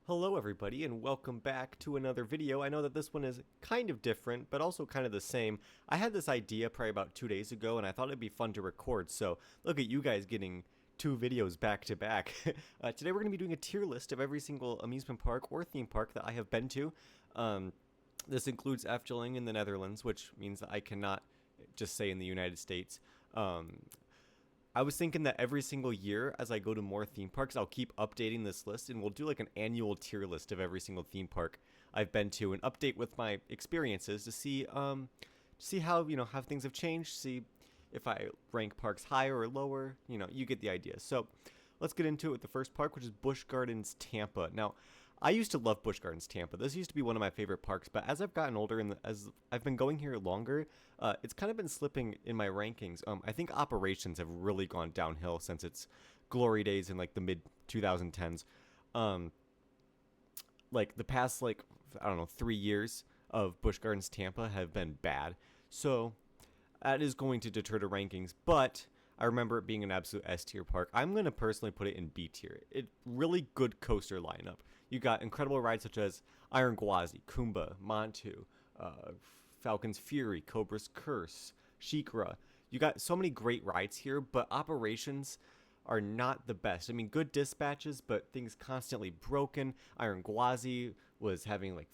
Hello everybody and welcome back to another video. I know that this one is kind of different, but also kind of the same. I had this idea probably about 2 days ago and I thought it'd be fun to record, so look at you guys getting two videos back to back. Today we're going to be doing a tier list of every single amusement park or theme park that I have been to. This includes Efteling in the Netherlands, which means that I cannot just say in the United States. I was thinking that every single year as I go to more theme parks, I'll keep updating this list and we'll do like an annual tier list of every single theme park I've been to and update with my experiences to see how, how things have changed, see if I rank parks higher or lower, you get the idea. So let's get into it with the first park, which is Busch Gardens Tampa. Now, I used to love Busch Gardens Tampa. This used to be one of my favorite parks, but as I've gotten older and as I've been going here longer, it's kind of been slipping in my rankings. I think operations have really gone downhill since its glory days in like the mid 2010s. Like the past 3 years of Busch Gardens Tampa have been bad. So that is going to deter the rankings, but I remember it being an absolute S tier park. I'm going to personally put it in B tier. It really good coaster lineup. You got incredible rides such as Iron Gwazi, Kumba, Montu, Falcon's Fury, Cobra's Curse, Shikra. You got so many great rides here, but operations are not the best. I mean, good dispatches, but things constantly broken. Iron Gwazi was having like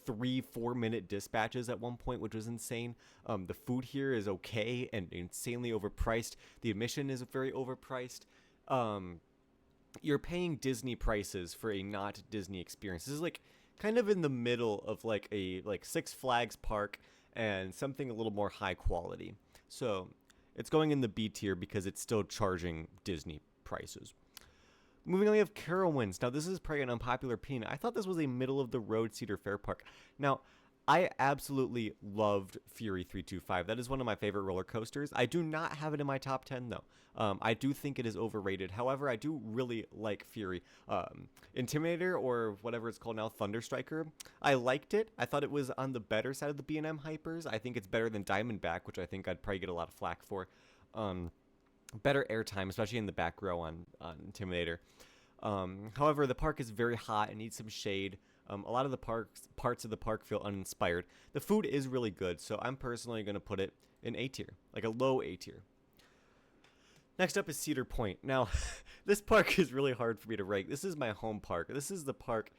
3-4 minute dispatches at one point, which was insane. The food here is okay and insanely overpriced. The admission is very overpriced. You're paying Disney prices for a not Disney experience. This is like kind of in the middle of like a Six Flags park and something a little more high quality. So it's going in the B tier because it's still charging Disney prices. Moving on, we have Carowinds. Now, this is probably an unpopular opinion. I thought this was a middle-of-the-road Cedar Fair park. Now, I absolutely loved Fury 325. That is one of my favorite roller coasters. I do not have it in my top 10, though. I do think it is overrated. However, I do really like Fury. Intimidator, or whatever it's called now, Thunderstriker, I liked it. I thought it was on the better side of the B&M hypers. I think it's better than Diamondback, which I think I'd probably get a lot of flack for. Better airtime, especially in the back row on Intimidator. However, the park is very hot and needs some shade. A lot of the parts of the park feel uninspired. The food is really good, so I'm personally going to put it in A tier, like a low A tier. Next up is Cedar Point. Now, this park is really hard for me to rank. This is my home park. This is the park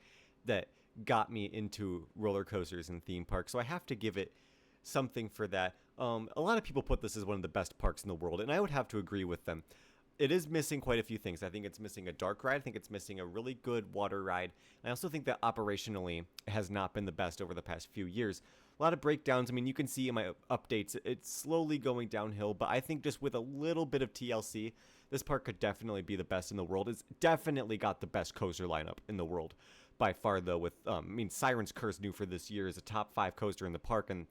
that got me into roller coasters and theme parks, so I have to give it something for that. A lot of people put this as one of the best parks in the world, and I would have to agree with them. It is missing quite a few things. I think it's missing a dark ride. I think it's missing a really good water ride. And I also think that operationally it has not been the best over the past few years. A lot of breakdowns. I mean, you can see in my updates, it's slowly going downhill. But I think just with a little bit of TLC, this park could definitely be the best in the world. It's definitely got the best coaster lineup in the world by far, though. With Siren's Curse new for this year is a top 5 coaster in the park. And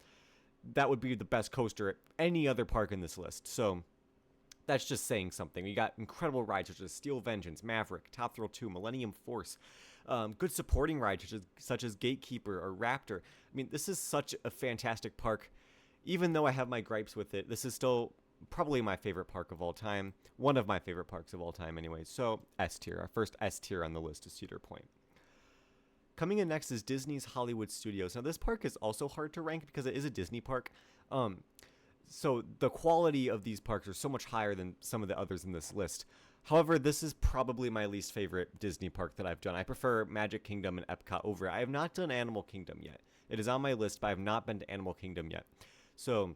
that would be the best coaster at any other park in this list. So that's just saying something. We got incredible rides such as Steel Vengeance, Maverick, Top Thrill 2, Millennium Force. Good supporting rides such as Gatekeeper or Raptor. I mean, this is such a fantastic park. Even though I have my gripes with it, this is still probably my favorite park of all time. One of my favorite parks of all time anyway. So S tier. Our first S tier on the list is Cedar Point. Coming in next is Disney's Hollywood Studios. Now, this park is also hard to rank because it is a Disney park. So the quality of these parks are so much higher than some of the others in this list. However, this is probably my least favorite Disney park that I've done. I prefer Magic Kingdom and Epcot over it. I have not done Animal Kingdom yet. It is on my list, but I have not been to Animal Kingdom yet. So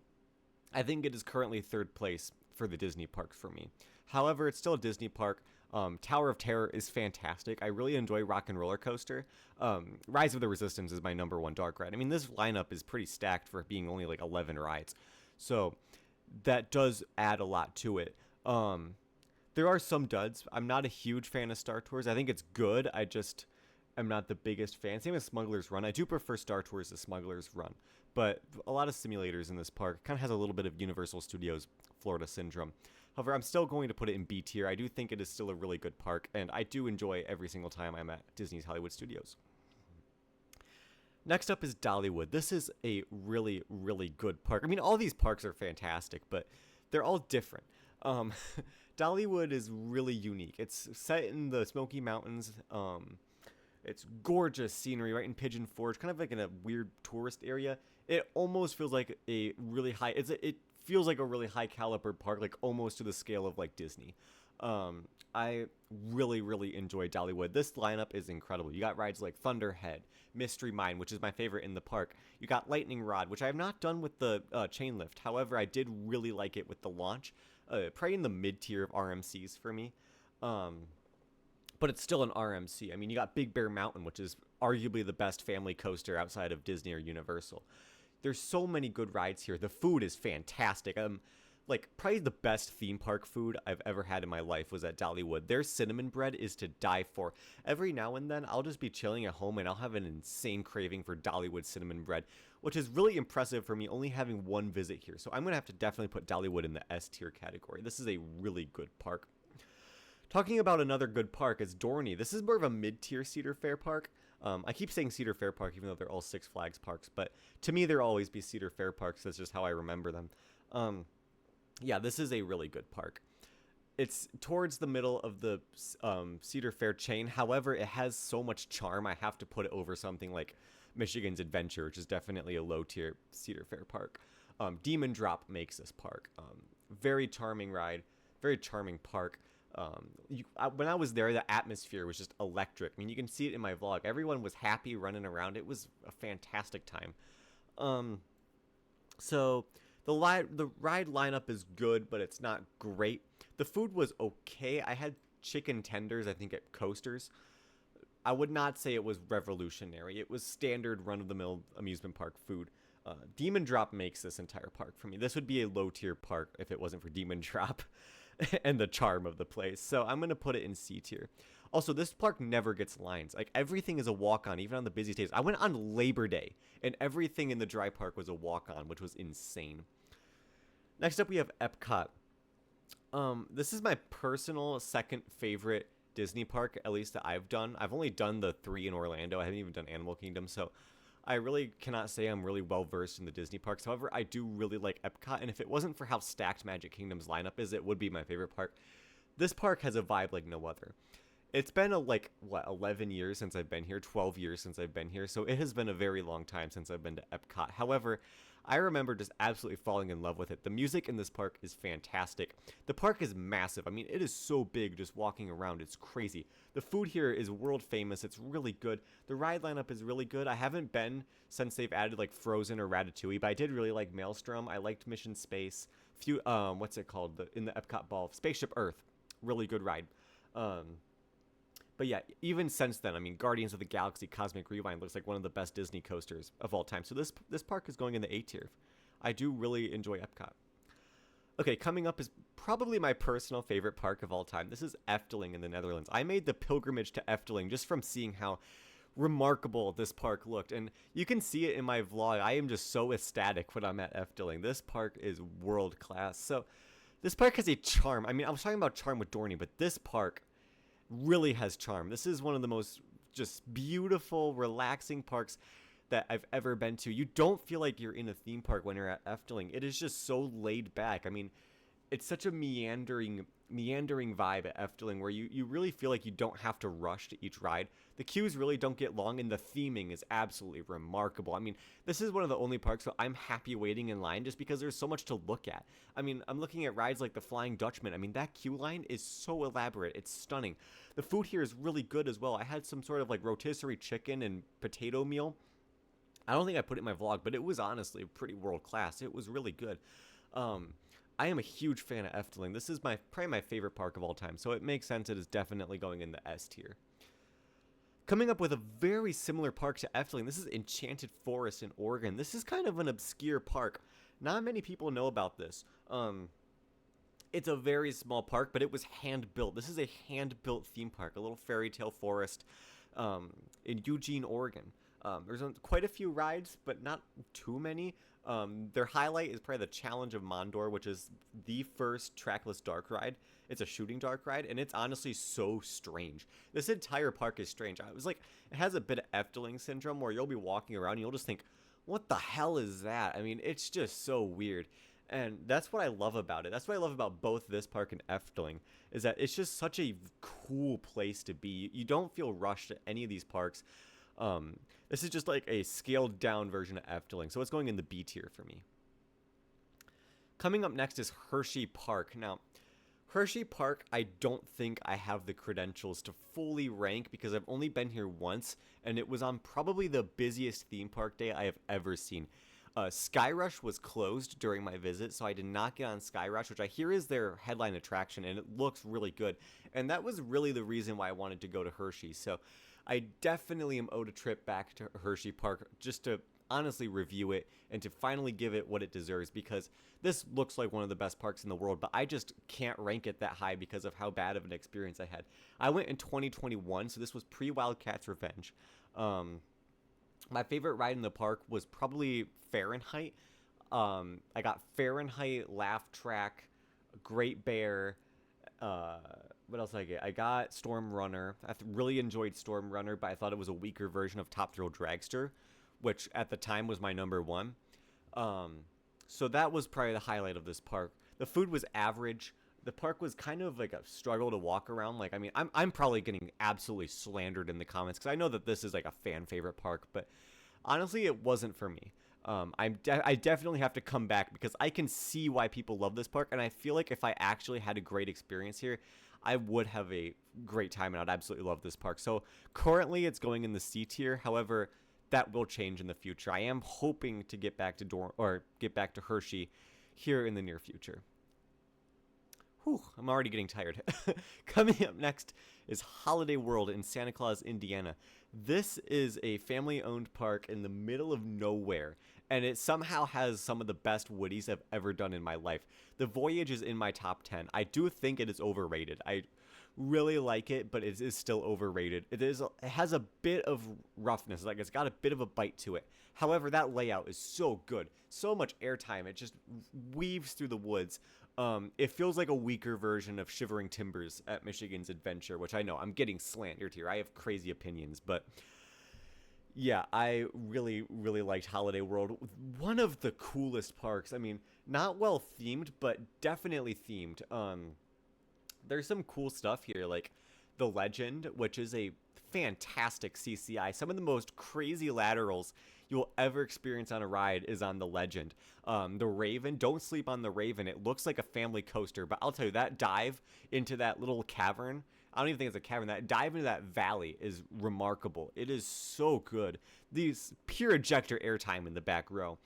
I think it is currently third place for the Disney parks for me. However, it's still a Disney park. Tower of Terror is fantastic. I really enjoy Rock and Roller Coaster. Rise of the Resistance is my number one dark ride. I mean, this lineup is pretty stacked for being only like 11 rides. So that does add a lot to it. There are some duds. I'm not a huge fan of Star Tours. I think it's good. I just am not the biggest fan. Same as Smuggler's Run. I do prefer Star Tours to Smuggler's Run. But a lot of simulators in this park kind of has a little bit of Universal Studios Florida syndrome. However, I'm still going to put it in B tier. I do think it is still a really good park, and I do enjoy every single time I'm at Disney's Hollywood Studios. Next up is Dollywood. This is a really, really good park. I mean, all these parks are fantastic, but they're all different. Dollywood is really unique. It's set in the Smoky Mountains. It's gorgeous scenery right in Pigeon Forge, kind of like in a weird tourist area. It almost feels like a really high. It feels like a really high caliber park, like almost to the scale of like Disney. I really enjoy Dollywood. This lineup is incredible. You got rides like Thunderhead, Mystery Mine, which is my favorite in the park. You got Lightning Rod, which I have not done with the chain lift. However, I did really like it with the launch. Probably in the mid tier of RMCs for me. But it's still an RMC. I mean, you got Big Bear Mountain, which is arguably the best family coaster outside of Disney or Universal. There's so many good rides here. The food is fantastic. Like, probably the best theme park food I've ever had in my life was at Dollywood. Their cinnamon bread is to die for. Every now and then, I'll just be chilling at home and I'll have an insane craving for Dollywood cinnamon bread, which is really impressive for me only having one visit here. So I'm going to have to definitely put Dollywood in the S tier category. This is a really good park. Talking about another good park is Dorney. This is more of a mid-tier Cedar Fair park. I keep saying Cedar Fair Park even though they're all Six Flags parks, but to me they'll always be Cedar Fair parks. That's just how I remember them. Yeah, this is a really good park. It's towards the middle of the Cedar Fair chain. However, it has so much charm, I have to put it over something like Michigan's Adventure, which is definitely a low-tier Cedar Fair park. Demon Drop makes this park. Very charming ride, very charming park. When I was there, the atmosphere was just electric. I mean, you can see it in my vlog. Everyone was happy running around. It was a fantastic time. So the ride lineup is good, but it's not great. The food was okay. I had chicken tenders, I think, at Coasters. I would not say it was revolutionary. It was standard run-of-the-mill amusement park food. Demon Drop makes this entire park for me. This would be a low-tier park if it wasn't for Demon Drop and the charm of the place. So I'm going to put it in C tier. Also, this park never gets lines. Like, everything is a walk-on, even on the busy days. I went on Labor Day, and everything in the dry park was a walk-on, which was insane. Next up, we have Epcot. This is my personal second favorite Disney park, at least that I've done. I've only done the 3 in Orlando. I haven't even done Animal Kingdom, so I really cannot say I'm really well-versed in the Disney parks. However, I do really like Epcot, and if it wasn't for how stacked Magic Kingdom's lineup is, it would be my favorite park. This park has a vibe like no other. It's been 11 years since I've been here, 12 years since I've been here, so it has been a very long time since I've been to Epcot. However, I remember just absolutely falling in love with it. The music in this park is fantastic. The park is massive. I mean, it is so big just walking around. It's crazy. The food here is world famous. It's really good. The ride lineup is really good. I haven't been since they've added like Frozen or Ratatouille, but I did really like Maelstrom. I liked Mission Space. What's it called? In the Epcot Ball, Spaceship Earth. Really good ride. But yeah, even since then, I mean, Guardians of the Galaxy Cosmic Rewind looks like one of the best Disney coasters of all time. So this park is going in the A tier. I do really enjoy Epcot. Okay, coming up is probably my personal favorite park of all time. This is Efteling in the Netherlands. I made the pilgrimage to Efteling just from seeing how remarkable this park looked. And you can see it in my vlog. I am just so ecstatic when I'm at Efteling. This park is world class. So this park has a charm. I mean, I was talking about charm with Dorney, but this park really has charm. This is one of the most just beautiful, relaxing parks that I've ever been to. You don't feel like you're in a theme park when you're at Efteling. It is just so laid back. I mean, it's such a meandering vibe at Efteling where you really feel like you don't have to rush to each ride. The queues really don't get long, and the theming is absolutely remarkable. I mean, this is one of the only parks where I'm happy waiting in line just because there's so much to look at. I mean, I'm looking at rides like the Flying Dutchman. I mean, that queue line is so elaborate. It's stunning. The food here is really good as well. I had some sort of like rotisserie chicken and potato meal. I don't think I put it in my vlog, but it was honestly pretty world class. It was really good. I am a huge fan of Efteling. This is probably my favorite park of all time, so it makes sense it is definitely going in the S tier. Coming up with a very similar park to Efteling, this is Enchanted Forest in Oregon. This is kind of an obscure park. Not many people know about this. It's a very small park, but it was hand-built. This is a hand-built theme park, a little fairy tale forest in Eugene, Oregon. There's quite a few rides, but not too many. Their highlight is probably the Challenge of Mondor, which is the first trackless dark ride. It's a shooting dark ride, and it's honestly so strange. This entire park is strange. I was like, it has a bit of Efteling syndrome where you'll be walking around and you'll just think, what the hell is that? I mean, it's just so weird. And that's what I love about it. That's what I love about both this park and Efteling, is that it's just such a cool place to be. You don't feel rushed at any of these parks. This is just like a scaled down version of Efteling, so it's going in the B tier for me. Coming up next is Hershey Park. Now, Hershey Park, I don't think I have the credentials to fully rank because I've only been here once, and it was on probably the busiest theme park day I have ever seen. Sky Rush was closed during my visit, so I did not get on Sky Rush, which I hear is their headline attraction, and it looks really good. And that was really the reason why I wanted to go to Hershey. So I definitely am owed a trip back to Hershey Park just to honestly review it and to finally give it what it deserves, because this looks like one of the best parks in the world, but I just can't rank it that high because of how bad of an experience I had. I went in 2021, so this was pre-Wildcats Revenge. My favorite ride in the park was probably Fahrenheit. I got Fahrenheit, Laugh Track, Great Bear. What else did I get? I got Storm Runner. I really enjoyed Storm Runner, but I thought it was a weaker version of Top Thrill Dragster, which at the time was my number one. So that was probably the highlight of this park. The food was average. The park was kind of like a struggle to walk around. Like, I mean, I'm probably getting absolutely slandered in the comments because I know that this is like a fan favorite park, but honestly, it wasn't for me. I definitely have to come back because I can see why people love this park, and I feel like if I actually had a great experience here, I would have a great time, and I'd absolutely love this park. So currently, it's going in the C tier. However, that will change in the future. I am hoping to get back to Hershey here in the near future. Whew, I'm already getting tired. Coming up next is Holiday World in Santa Claus, Indiana. This is a family-owned park in the middle of nowhere, and it somehow has some of the best Woodies I've ever done in my life. The Voyage is in my top 10. I do think it is overrated. I really like it, but it is still overrated. It has a bit of roughness, like it's got a bit of a bite to it. However, that layout is so good, so much airtime. It just weaves through the woods. It feels like a weaker version of Shivering Timbers at Michigan's Adventure, which I know I'm getting slandered here. I have crazy opinions, but yeah, I really, really liked Holiday World. One of the coolest parks. I mean, not well themed, but definitely themed. There's some cool stuff here, like the Legend, which is a fantastic CCI. Some of the most crazy laterals you'll ever experience on a ride is on the Legend. The Raven, don't sleep on the Raven. It looks like a family coaster, but I'll tell you, that dive into that little cavern, I don't even think it's a cavern, that dive into that valley is remarkable. It is so good. These pure ejector airtime in the back row.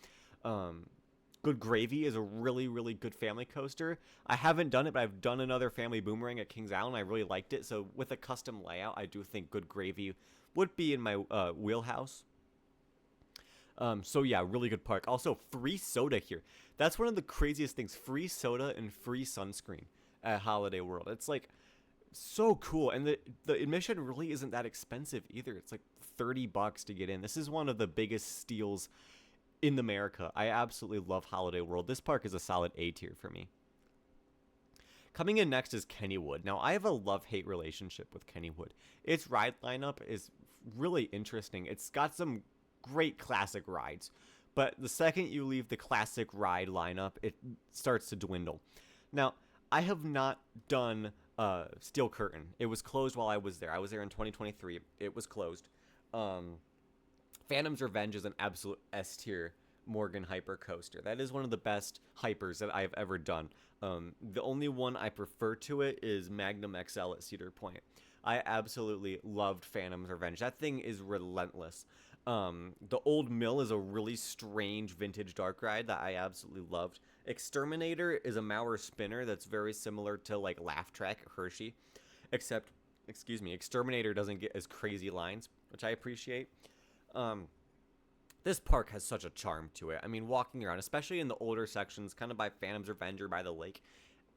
Good Gravy is a really, really good family coaster. I haven't done it, but I've done another family boomerang at Kings Island. I really liked it. So with a custom layout, I do think Good Gravy would be in my wheelhouse. So yeah, really good park. Also, free soda here. That's one of the craziest things. Free soda and free sunscreen at Holiday World. It's like so cool. And the admission really isn't that expensive either. It's like $30 to get in. This is one of the biggest steals in America. I absolutely love Holiday World. This park is a solid A tier for me. Coming in next is Kennywood. Now, I have a love-hate relationship with Kennywood. Its ride lineup is really interesting. It's got some great classic rides, but the second you leave the classic ride lineup, it starts to dwindle. Now, I have not done Steel Curtain. It was closed while I was there. I was there in 2023. It was closed. Phantom's Revenge is an absolute S tier Morgan hyper coaster. That is one of the best hypers that I've ever done. The only one I prefer to it is Magnum XL at Cedar Point. I absolutely loved Phantom's Revenge. That thing is relentless. The Old Mill is a really strange vintage dark ride that I absolutely loved. Exterminator is a Maurer spinner that's very similar to like Laugh Track at Hershey, except, Exterminator doesn't get as crazy lines, which I appreciate. This park has such a charm to it. I mean, walking around, especially in the older sections, kind of by Phantom's Revenge or by the lake,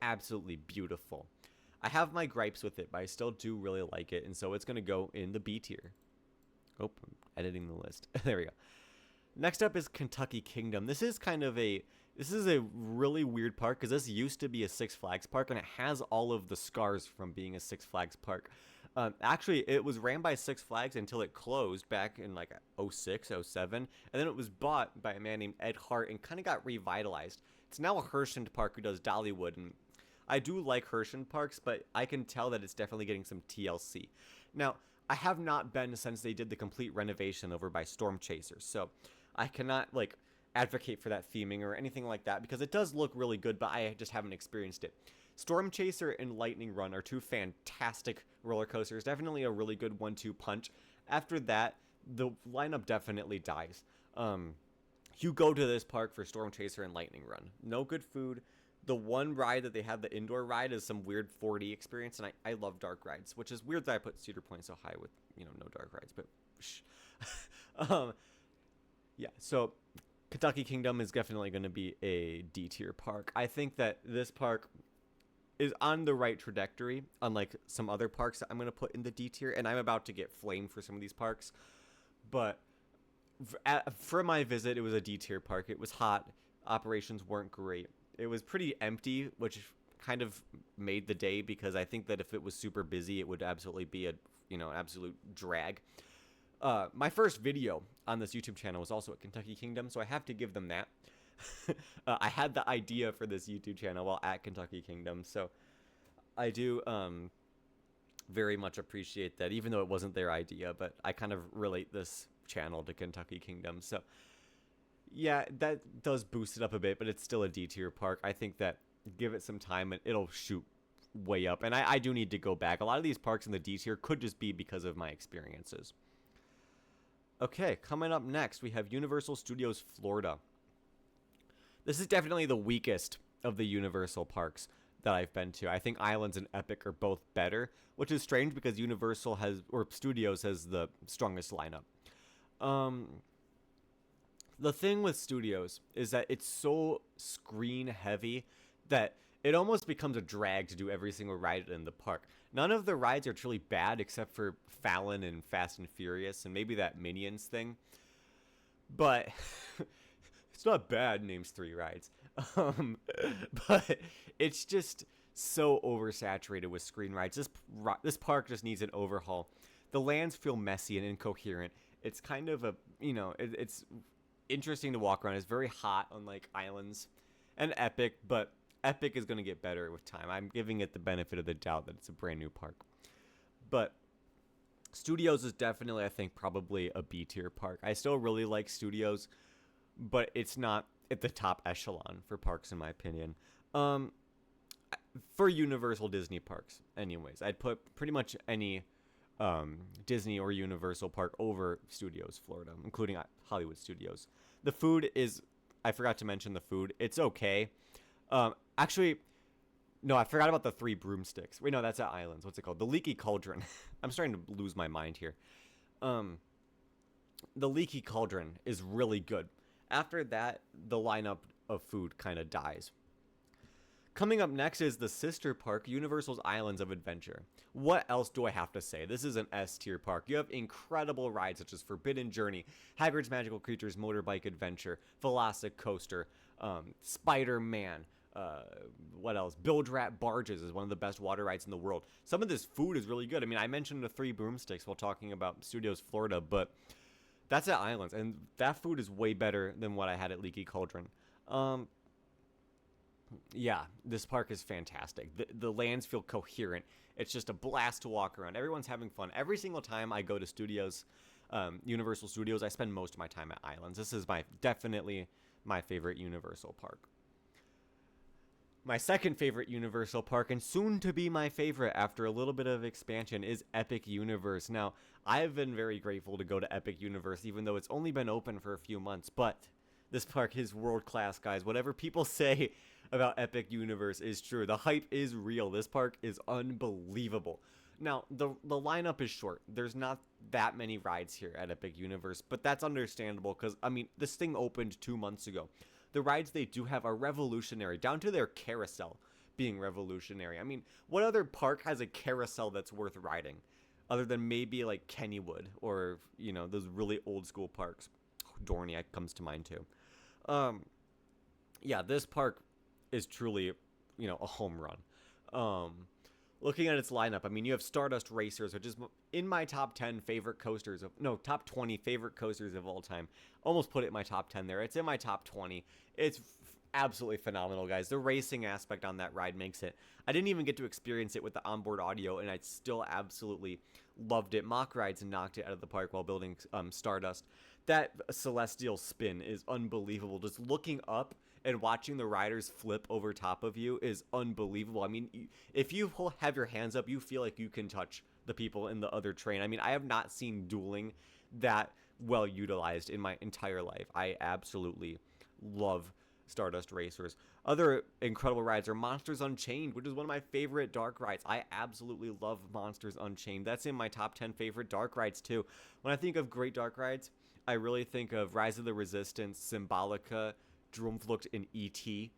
absolutely beautiful. I have my gripes with it, but I still do really like it, and so it's going to go in the B tier. Oh, I'm editing the list. There we go. Next up is Kentucky Kingdom. This is a really weird park because this used to be a Six Flags park, and it has all of the scars from being a Six Flags park. Actually, it was ran by Six Flags until it closed back in like 06, 07, and then it was bought by a man named Ed Hart and kind of got revitalized. it's now a Herschend Park who does Dollywood, and I do like Herschend Parks, but I can tell that it's definitely getting some TLC. Now, I have not been since they did the complete renovation over by Storm Chasers, so I cannot like advocate for that theming or anything like that because it does look really good, but I just haven't experienced it. Storm Chaser and Lightning Run are two fantastic roller coasters, definitely a really good 1-2 punch. After that, the lineup definitely dies. You go to this park for Storm Chaser and Lightning Run. No good food. The one ride that they have, the indoor ride, is some weird 4D experience, and I love dark rides, which is weird that I put Cedar Point so high with, no dark rides, but shh. Yeah, so Kentucky Kingdom is definitely going to be a D tier park. I think that this park is on the right trajectory, unlike some other parks that I'm going to put in the D tier, and I'm about to get flamed for some of these parks, but for my visit, it was a D tier park. It was hot. Operations weren't great. It was pretty empty, which kind of made the day because I think that if it was super busy, it would absolutely be a absolute drag. My first video on this YouTube channel was also at Kentucky Kingdom, so I have to give them that. I had the idea for this YouTube channel while at Kentucky Kingdom, so I do very much appreciate that, even though it wasn't their idea, but I kind of relate this channel to Kentucky Kingdom, so yeah, that does boost it up a bit, but it's still a D tier park. I think that give it some time and it'll shoot way up, and I do need to go back. A lot of these parks in the D tier could just be because of my experiences. Okay, coming up next, we have Universal Studios Florida. This is definitely the weakest of the Universal parks that I've been to. I think Islands and Epic are both better, which is strange because Universal Studios has the strongest lineup. The thing with Studios is that it's so screen heavy that it almost becomes a drag to do every single ride in the park. None of the rides are truly bad except for Fallon and Fast and Furious and maybe that Minions thing. But it's not bad, names 3 rides. But it's just so oversaturated with screen rides. This park just needs an overhaul. The lands feel messy and incoherent. It's kind of a, it's interesting to walk around. It's very hot, unlike Islands and Epic, but Epic is going to get better with time. I'm giving it the benefit of the doubt that it's a brand new park. But Studios is definitely, I think, probably a B tier park. I still really like Studios, but it's not at the top echelon for parks in my opinion. For Universal Disney parks, anyways, I'd put pretty much any Disney or Universal park over Studios Florida, including Hollywood Studios. The food is, I forgot to mention the food. It's okay. Actually, no, I forgot about the 3 broomsticks. Wait, no, that's at Islands. What's it called? The Leaky Cauldron. I'm starting to lose my mind here. The Leaky Cauldron is really good. After that, the lineup of food kind of dies. Coming up next is the sister park, Universal's Islands of Adventure. What else do I have to say? This is an S tier park. You have incredible rides such as Forbidden Journey, Hagrid's Magical Creatures Motorbike Adventure, Velocicoaster, Spider-Man, what else? Bilge Rat Barges is one of the best water rides in the world. Some of this food is really good. I mean, I mentioned the 3 broomsticks while talking about Studios Florida, but that's at Islands, and that food is way better than what I had at Leaky Cauldron. Yeah, this park is fantastic. The lands feel coherent. It's just a blast to walk around. Everyone's having fun. Every single time I go to Studios, Universal Studios, I spend most of my time at Islands. This is definitely my favorite Universal park. My second favorite Universal park, and soon to be my favorite after a little bit of expansion, is Epic Universe. Now, I've been very grateful to go to Epic Universe, even though it's only been open for a few months, but this park is world-class, guys. Whatever people say about Epic Universe is true. The hype is real. This park is unbelievable. Now, the lineup is short. There's not that many rides here at Epic Universe, but that's understandable because, I mean, this thing opened 2 months ago. The rides they do have are revolutionary, down to their carousel being revolutionary. I mean, what other park has a carousel that's worth riding? Other than maybe like Kennywood or, those really old school parks. Dornier comes to mind too. Yeah, this park is truly, a home run. Looking at its lineup, I mean, you have Stardust Racers, which is in my top 10 favorite coasters top 20 favorite coasters of all time. Almost put it in my top 10 there. It's in my top 20. It's absolutely phenomenal, guys. The racing aspect on that ride makes it. I didn't even get to experience it with the onboard audio, and I still absolutely loved it. Mock Rides knocked it out of the park while building Stardust. That celestial spin is unbelievable. Just looking up and watching the riders flip over top of you is unbelievable. I mean, if you have your hands up, you feel like you can touch the people in the other train. I mean, I have not seen dueling that well utilized in my entire life. I absolutely love Stardust Racers. Other incredible rides are Monsters Unchained, which is one of my favorite dark rides. I absolutely love Monsters Unchained. That's in my top 10 favorite dark rides too. When I think of great dark rides, I really think of Rise of the Resistance, Symbolica, Droomflucht, and E.T.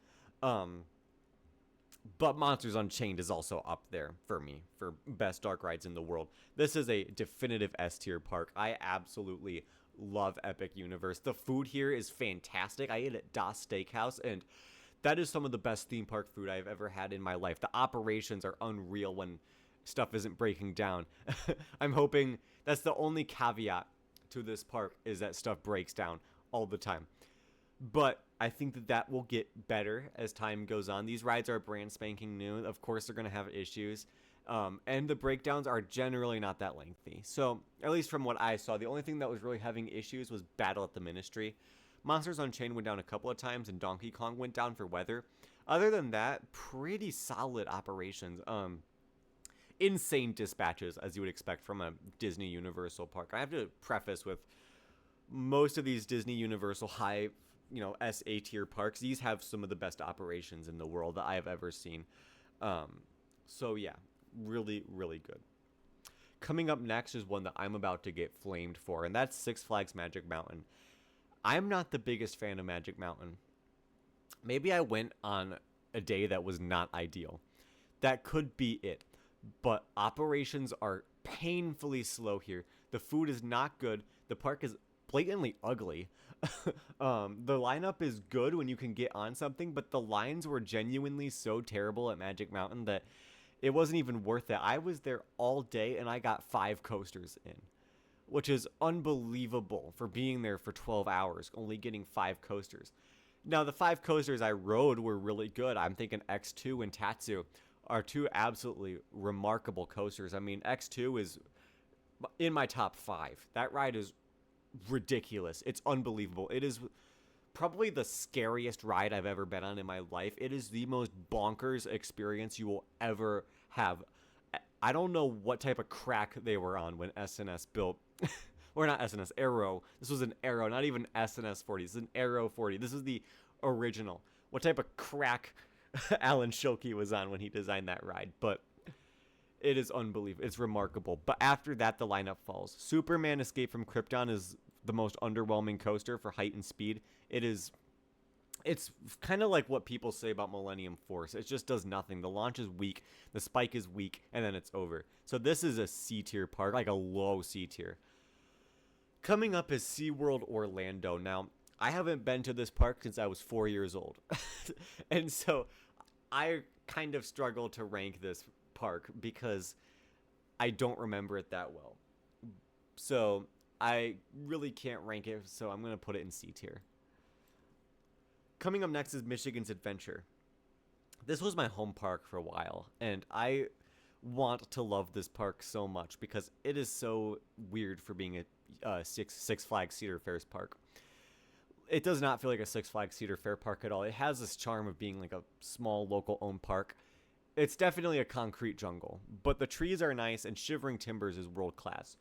But Monsters Unchained is also up there for me for best dark rides in the world. This is a definitive S tier park. I absolutely love Epic Universe. The food here is fantastic. I ate at Das Steakhouse, and that is some of the best theme park food I've ever had in my life. The operations are unreal when stuff isn't breaking down. I'm hoping that's the only caveat to this park, is that stuff breaks down all the time. But I think that will get better as time goes on. These rides are brand spanking new. Of course, they're going to have issues. And the breakdowns are generally not that lengthy. So, at least from what I saw, the only thing that was really having issues was Battle at the Ministry. Monsters Unchained went down a couple of times, and Donkey Kong went down for weather. Other than that, pretty solid operations. Insane dispatches, as you would expect from a Disney Universal park. I have to preface with most of these Disney Universal high, SA tier parks, these have some of the best operations in the world that I have ever seen. So yeah, really, really good. Coming up next is one that I'm about to get flamed for, and that's Six Flags Magic Mountain. I'm not the biggest fan of Magic Mountain. Maybe I went on a day that was not ideal. That could be it. But operations are painfully slow here. The food is not good. The park is blatantly ugly. The lineup is good when you can get on something, but the lines were genuinely so terrible at Magic Mountain that it wasn't even worth it. I was there all day and I got 5 coasters in, which is unbelievable for being there for 12 hours, only getting 5 coasters. Now, the 5 coasters I rode were really good. I'm thinking X2 and Tatsu are 2 absolutely remarkable coasters. I mean, X2 is in my top 5. That ride is ridiculous. It's unbelievable. It is probably the scariest ride I've ever been on in my life. It is the most bonkers experience you will ever have. I don't know what type of crack they were on when SNS built, or not SNS, Aero. This was an Aero, not even SNS 40. This is an Aero 40. This is the original. What type of crack Alan Schilke was on when he designed that ride, but it is unbelievable. It's remarkable. But after that, the lineup falls. Superman Escape from Krypton is the most underwhelming coaster for height and speed. It's kind of like what people say about Millennium Force. It just does nothing. The launch is weak, the spike is weak, and then it's over. So this is a C tier park, like a low C tier. Coming up is SeaWorld Orlando. Now, I haven't been to this park since I was 4 years old. And so I kind of struggle to rank this park because I don't remember it that well. So I really can't rank it, so I'm going to put it in C tier. Coming up next is Michigan's Adventure. This was my home park for a while, and I want to love this park so much because it is so weird for being a Six Flags Cedar Fair's park. It does not feel like a Six Flags Cedar Fair park at all. It has this charm of being like a small local owned park. It's definitely a concrete jungle, but the trees are nice and Shivering Timbers is world class.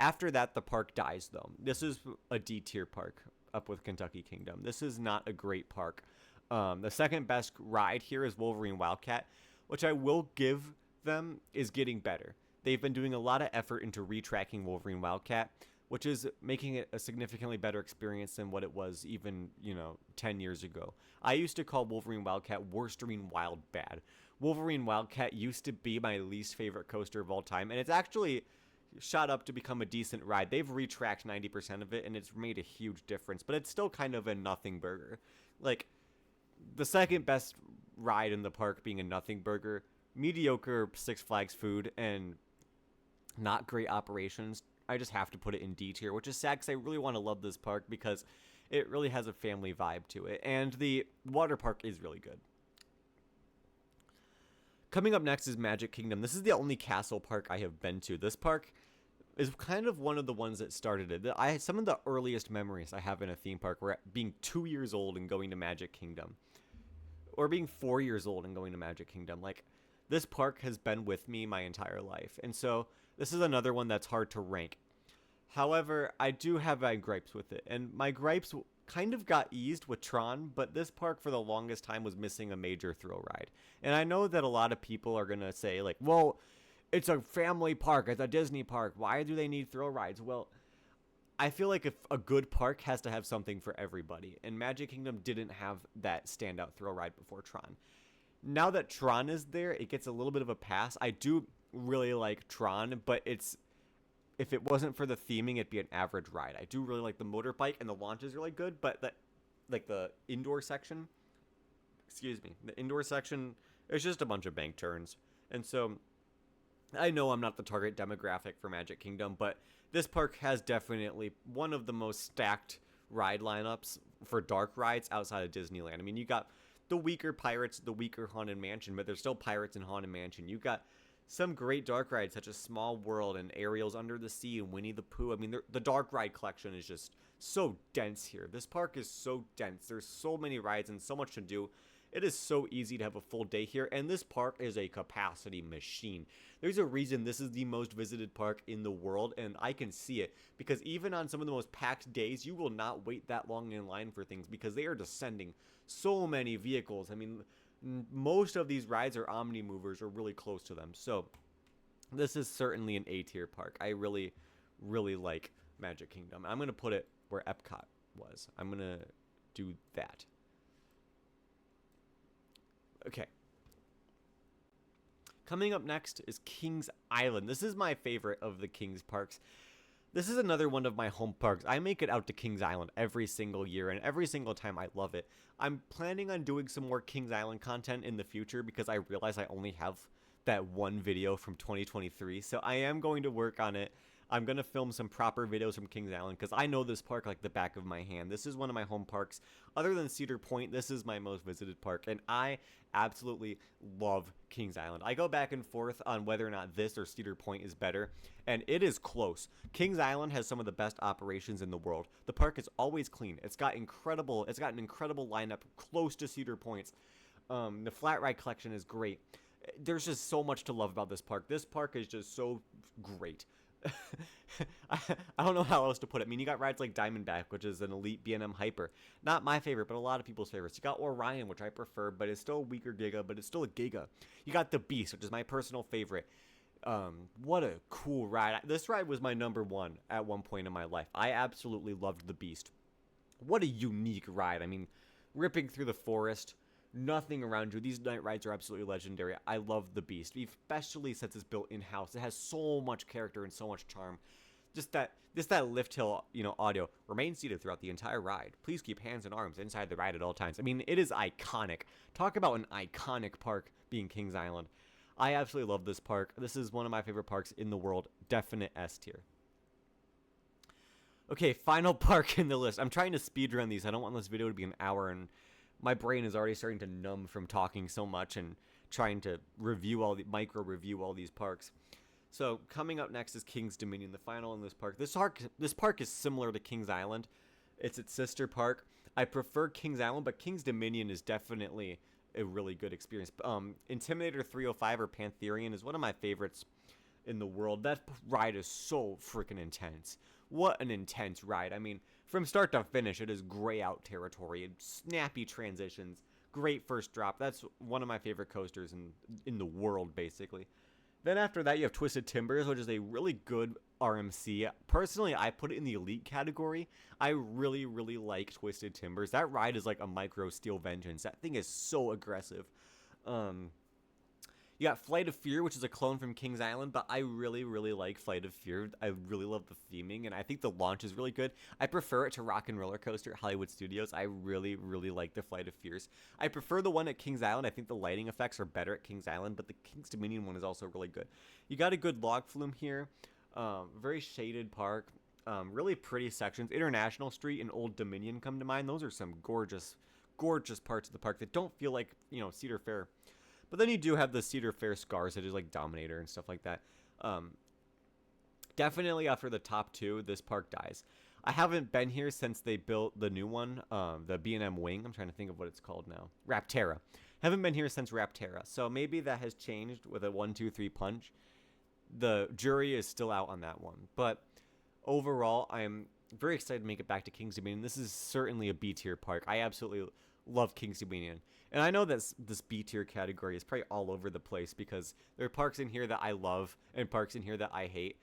After that, the park dies though. This is a D tier park up with Kentucky Kingdom. This is not a great park. The second best ride here is Wolverine Wildcat, which I will give them is getting better. They've been doing a lot of effort into retracking Wolverine Wildcat, which is making it a significantly better experience than what it was even, 10 years ago. I used to call Wolverine Wildcat Worsterine Wild Bad. Wolverine Wildcat used to be my least favorite coaster of all time, and it's actually shot up to become a decent ride. They've retracked 90% of it, and it's made a huge difference, but it's still kind of a nothing burger. Like, the second best ride in the park being a nothing burger, mediocre Six Flags food, and not great operations. I just have to put it in D tier, which is sad because I really want to love this park because It really has a family vibe to it, and the water park is really good. Coming up next is Magic Kingdom. This is the only castle park I have been to. This park is kind of one of the ones that started it. Some of the earliest memories I have in a theme park were being 2 years old and going to Magic Kingdom, or being 4 years old and going to Magic Kingdom. Like, this park has been with me my entire life, and so this is another one that's hard to rank. However, I do have my gripes with it, and my gripes kind of got eased with Tron, but this park for the longest time was missing a major thrill ride. And I know that a lot of people are going to say, like, well, it's a family park, it's a Disney park, why do they need thrill rides? Well, I feel like if a good park has to have something for everybody, and Magic Kingdom didn't have that standout thrill ride before Tron. Now that Tron is there, it gets a little bit of a pass. I do really like Tron, but if it wasn't for the theming, it'd be an average ride. I do really like the motorbike, and the launch is really good, but the indoor section, the indoor section is just a bunch of bank turns. And so I know I'm not the target demographic for Magic Kingdom, but this park has definitely one of the most stacked ride lineups for dark rides outside of Disneyland. I mean, you got the weaker Pirates, the weaker Haunted Mansion, but there's still Pirates in Haunted Mansion. You got some great dark rides such as Small World and Ariel's Under the Sea and Winnie the Pooh. I mean, the dark ride collection is just so dense here. This park is so dense. There's so many rides and so much to do. It is so easy to have a full day here, and this park is a capacity machine. There's a reason this is the most visited park in the world, and I can see it, because even on some of the most packed days, you will not wait that long in line for things, because they are just sending so many vehicles. I mean, most of these rides are Omni Movers or really close to them, so this is certainly an A-tier park. I really, really like Magic Kingdom. I'm going to put it where Epcot was. I'm going to do that. Okay. Coming up next is Kings Island. This is my favorite of the Kings parks. This is another one of my home parks. I make it out to Kings Island every single year, and every single time I love it. I'm planning on doing some more Kings Island content in the future because I realize I only have that one video from 2023, so I am going to work on it. I'm going to film some proper videos from Kings Island because I know this park like the back of my hand. This is one of my home parks. Other than Cedar Point, this is my most visited park, and I absolutely love Kings Island. I go back and forth on whether or not this or Cedar Point is better, and it is close. Kings Island has some of the best operations in the world. The park is always clean. It's got an incredible lineup close to Cedar Point's. The flat ride collection is great. There's just so much to love about this park. This park is just so great. I don't know how else to put it. I mean, you got rides like Diamondback, which is an elite B&M Hyper. Not my favorite, but a lot of people's favorites. You got Orion, which I prefer, but it's still a weaker Giga, but it's still a Giga. You got the Beast, which is my personal favorite. What a cool ride. This ride was my number one at one point in my life. I absolutely loved the Beast. What a unique ride. I mean, ripping through the forest, nothing around you. These night rides are absolutely legendary. I love the Beast, especially since it's built in-house. It has so much character and so much charm. Just that lift hill, audio. Remain seated throughout the entire ride. Please keep hands and arms inside the ride at all times. I mean, it is iconic. Talk about an iconic park being Kings Island. I absolutely love this park. This is one of my favorite parks in the world. Definite S tier. Okay, final park in the list. I'm trying to speed run these. I don't want this video to be an hour, and my brain is already starting to numb from talking so much and trying to micro review all these parks. So coming up next is King's Dominion, the final in this park. This park is similar to Kings Island. It's its sister park. I prefer Kings Island, but King's Dominion is definitely a really good experience. Intimidator 305 or Pantherian is one of my favorites in the world. That ride is so freaking intense. What an intense ride. I mean, from start to finish, it is gray out territory and snappy transitions. Great first drop. That's one of my favorite coasters in the world, basically. Then after that, you have Twisted Timbers, which is a really good RMC. Personally, I put it in the elite category. I really, really like Twisted Timbers. That ride is like a micro Steel Vengeance. That thing is so aggressive. You got Flight of Fear, which is a clone from Kings Island, but I really, really like Flight of Fear. I really love the theming, and I think the launch is really good. I prefer it to Rock and Roller Coaster at Hollywood Studios. I really, really like the Flight of Fears. I prefer the one at Kings Island. I think the lighting effects are better at Kings Island, but the Kings Dominion one is also really good. You got a good log flume here. Very shaded park. really pretty sections. International Street and Old Dominion come to mind. Those are some gorgeous, gorgeous parts of the park that don't feel like, Cedar Fair. But then you do have the Cedar Fair scars that is like Dominator and stuff like that. Definitely after the top two, this park dies. I haven't been here since they built the new one, the B&M Wing. I'm trying to think of what it's called now. Rapterra. Haven't been here since Rapterra. So maybe that has changed with a 1, 2, 3 punch. The jury is still out on that one. But overall, I'm very excited to make it back to Kings Dominion. This is certainly a B-tier park. I absolutely love Kings Dominion. And I know that this B-tier category is probably all over the place because there are parks in here that I love and parks in here that I hate.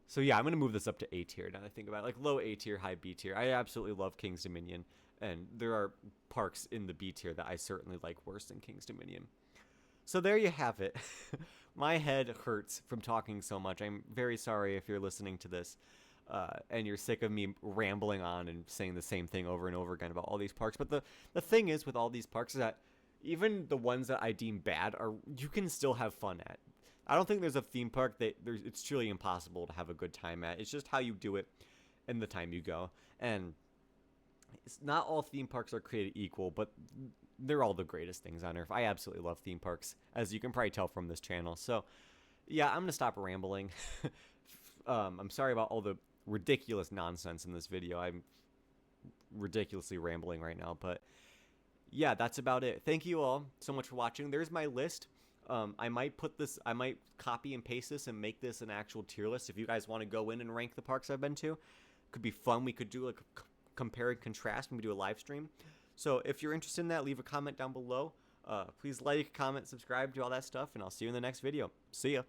So yeah, I'm going to move this up to A tier now that I think about it. Like low A tier, high B tier. I absolutely love Kings Dominion. And there are parks in the B tier that I certainly like worse than Kings Dominion. So there you have it. My head hurts from talking so much. I'm very sorry if you're listening to this and you're sick of me rambling on and saying the same thing over and over again about all these parks. But the thing is with all these parks is that even the ones that I deem bad you can still have fun at. I don't think there's a theme park that it's truly impossible to have a good time at. It's just how you do it and the time you go. And it's not all theme parks are created equal, but they're all the greatest things on earth. I absolutely love theme parks, as you can probably tell from this channel. So, yeah, I'm going to stop rambling. I'm sorry about all the ridiculous nonsense in this video. I'm ridiculously rambling right now, but yeah, that's about it. Thank you all so much for watching. There's my list. I might copy and paste this and make this an actual tier list. If you guys want to go in and rank the parks I've been to, could be fun. We could do like compare and contrast when we do a live stream. So if you're interested in that, leave a comment down below. Please like, comment, subscribe, do all that stuff, and I'll see you in the next video. See ya.